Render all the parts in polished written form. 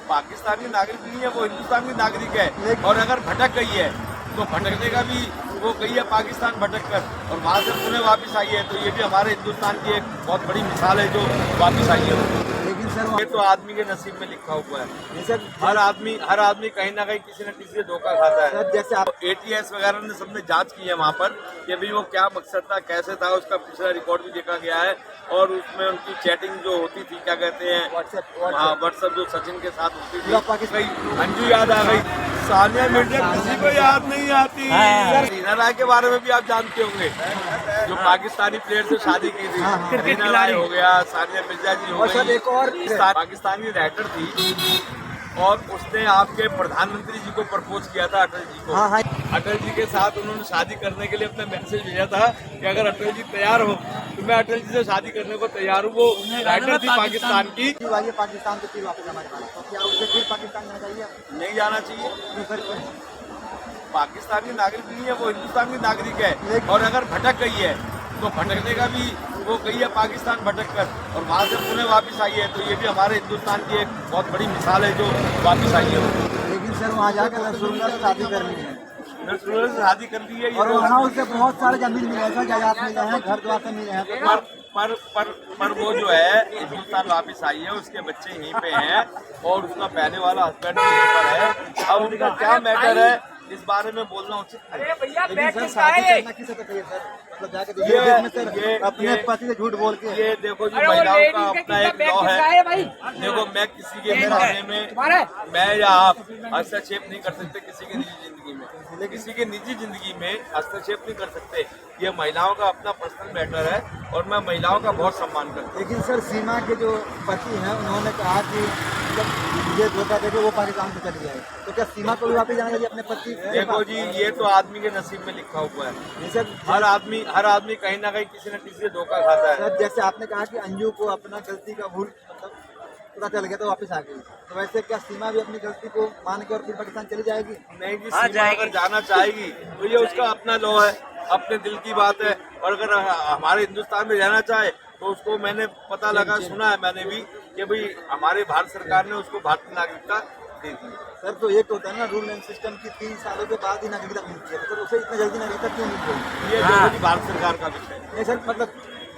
पाकिस्तानी नागरिक नहीं है, वो हिंदुस्तान की नागरिक है। और अगर भटक गई है तो भटकने का भी वो गई है पाकिस्तान भटक कर, और वहाँ से पुणे वापस आई है। तो ये भी हमारे हिंदुस्तान की एक बहुत बड़ी मिसाल है जो वापस आई है। लेकिन सर ये तो आदमी के नसीब में लिखा हुआ है। सर हर आदमी कहीं ना कहीं किसी न किसी से धोखा खाता है। सर जैसे आप ATS वगैरह ने सबने जांच की है वहाँ पर कि भाई वो क्या मकसद था, कैसे था, उसका पिछला रिकॉर्ड भी देखा गया है। और उसमें उनकी चैटिंग जो होती थी, क्या कहते हैं, व्हाट्सएप जो सचिन के साथ होती थी, अंजू याद आ गई, सानिया मिर्जा किसी को याद नहीं आती। रीना राय के बारे में भी आप जानते होंगे, जो पाकिस्तानी प्लेयर से शादी की थी। रीना राय हो गया, सानिया मिर्जा जी हो गई। एक और पाकिस्तानी राइटर थी और उसने आपके प्रधानमंत्री जी को प्रपोज किया था, अटल जी को। हाँ। अटल जी के साथ उन्होंने शादी करने के लिए अपना मैसेज भेजा था कि अगर अटल जी तैयार हो तो मैं अटल जी से शादी करने को तैयार हूँ। वो राइटर थी पाकिस्तान की। पाकिस्तान से फिर वापस हमारे पास, तो क्या उसे फिर पाकिस्तान जाना चाहिए? नहीं जाना चाहिए। पाकिस्तानी नागरिक नहीं है, वो हिंदुस्तान की नागरिक है। और अगर भटक गई है तो भटकने का भी वो गई है पाकिस्तान भटक कर, और वहाँ से पुणे वापस आई है। तो ये भी हमारे हिंदुस्तान की एक बहुत बड़ी मिसाल है जो वापस आई है। लेकिन सर वहाँ जाकर नसरुल्लाह से शादी करनी है, नसरुल्लाह से शादी कर दी है। और वहाँ उसे बहुत सारे जमीन मिले हैं, जायदाद मिले हैं, घर द्वार से मिले हैं। पर वो जो है हिंदुस्तान वापस आई है, उसके बच्चे यहीं पे हैं और उसका पहने वाला हस्बैंड भी यहीं पर है। अब उनका क्या मैटर है इस बारे में बोलना उचित है। लेकिन सर शादी करना किसे तो चाहिए सर, मतलब जाके देखिए अपने पति से झूठ बोल के। ये देखो जी, महिलाओं का अपना एक लॉ है। देखो मैं किसी के बारे में, मैं या आप हस्तक्षेप नहीं कर सकते किसी की निजी जिंदगी में, किसी की निजी जिंदगी में हस्तक्षेप नहीं कर सकते। ये महिलाओं का अपना पर्सनल मैटर है और मैं महिलाओं का बहुत सम्मान करता हूँ। लेकिन सर सीमा के जो पति हैं उन्होंने कहा कि जब ये धोखा देके वो पाकिस्तान से चली जाए, तो क्या सीमा को भी वापस जाना चाहिए अपने पति? देखो जी, ये तो आदमी के नसीब में लिखा हुआ है। सर हर आदमी कहीं ना कहीं किसी न किसी से धोखा खाता है। सर जैसे आपने कहा कि अंजू को अपना गलती का भूल मतलब पता चल गया तो वापस आ गई, तो वैसे क्या सीमा भी अपनी गलती को मान के और फिर पाकिस्तान चली जाएगी? नहीं जी, सीमा अगर जाना चाहेगी तो ये उसका अपना लॉ है, अपने दिल की बात है। और अगर हमारे हिंदुस्तान में रहना चाहे तो उसको, मैंने पता लगा, सुना है मैंने भी कि भाई हमारे भारत सरकार ने उसको भारतीय नागरिकता दे दी। सर तो एक होता है ना रूल एंड सिस्टम की, 3 सालों के बाद ही नागरिकता मिलती है, तो उसे इतना जल्दी नागरिकता क्यों मिल गई? ये देखो जी, भारत सरकार का विषय है। नहीं सर, मतलब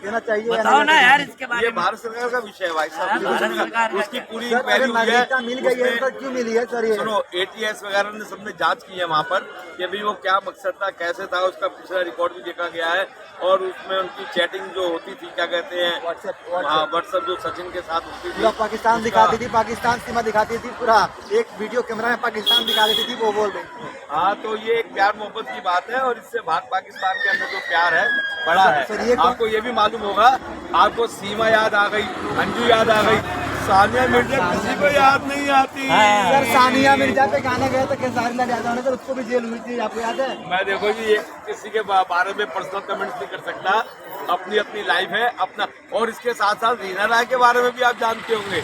देना चाहिए, बताओ ना यार इसके बारे ये में। भारत सरकार का विषय है भाई साहब। भारत सरकार का उसकी पूरी सर अगर इंक्वायरी हुई नागरिकता है। मिल गई है तो क्यों मिली है सर? ये सुनो, ATS वगैरह ने सबने जांच की है वहाँ पर कि भाई वो क्या मकसद था, कैसे था, उसका पिछला रिकॉर्ड भी देखा गया है। और उसमें उनकी चैटिंग जो होती थी, क्या कहते हैं, व्हाट्सएप जो सचिन के साथ होती थी, पाकिस्तान दिखाती थी, पाकिस्तान सीमा दिखाती थी, पूरा एक वीडियो कैमरा में पाकिस्तान दिखा देती थी, वो बोल रही। हाँ, तो ये एक प्यार मोहब्बत की बात है और इससे भारत पाकिस्तान के अंदर जो प्यार है बड़ा है। आपको ये भी मालूम होगा, आपको सीमा याद आ गई, अंजू याद आ गई, सानिया मिर्जा किसी को याद नहीं आती। सर सानिया मिर्जा पे गाने गए तो खेसारी लाल यादव ने, तो उसको भी जेल हुई थी, आपको याद है? मैं देखो जी, ये किसी के बारे में पर्सनल कमेंट्स नहीं कर सकता, अपनी अपनी लाइफ है अपना। और इसके साथ साथ रीना राय के बारे में भी आप जानते होंगे,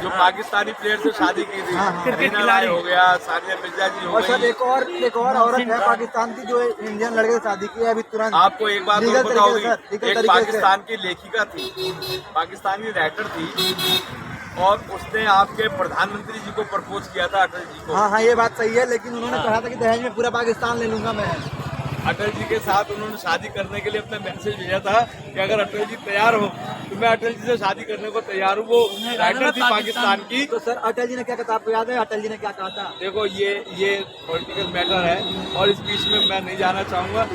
जो पाकिस्तानी प्लेयर से शादी की थी। रीना राय हो गया, सानिया मिर्जा जी हो और सर गई। एक और औरत है पाकिस्तान की जो इंडियन लड़के से शादी की है अभी तुरंत। आपको एक बात और पता होगी, एक पाकिस्तान पाकिस्तान की लेखिका थी, पाकिस्तानी राइटर थी और उसने आपके प्रधानमंत्री जी को प्रपोज किया था, अटल जी को। हाँ, ये बात सही है, लेकिन उन्होंने कहा था कि दहेज में पूरा पाकिस्तान ले लूंगा मैं। अटल जी के साथ उन्होंने शादी करने के लिए अपना मैसेज भेजा था कि अगर अटल जी तैयार हो तो मैं अटल जी से शादी करने को तैयार हूँ। वो राइटर थी पाकिस्तान की। तो सर अटल जी ने क्या कहा था, आपको याद है अटल जी ने क्या कहा था? देखो, ये पॉलिटिकल मैटर है और इस बीच में मैं नहीं जाना चाहूंगा।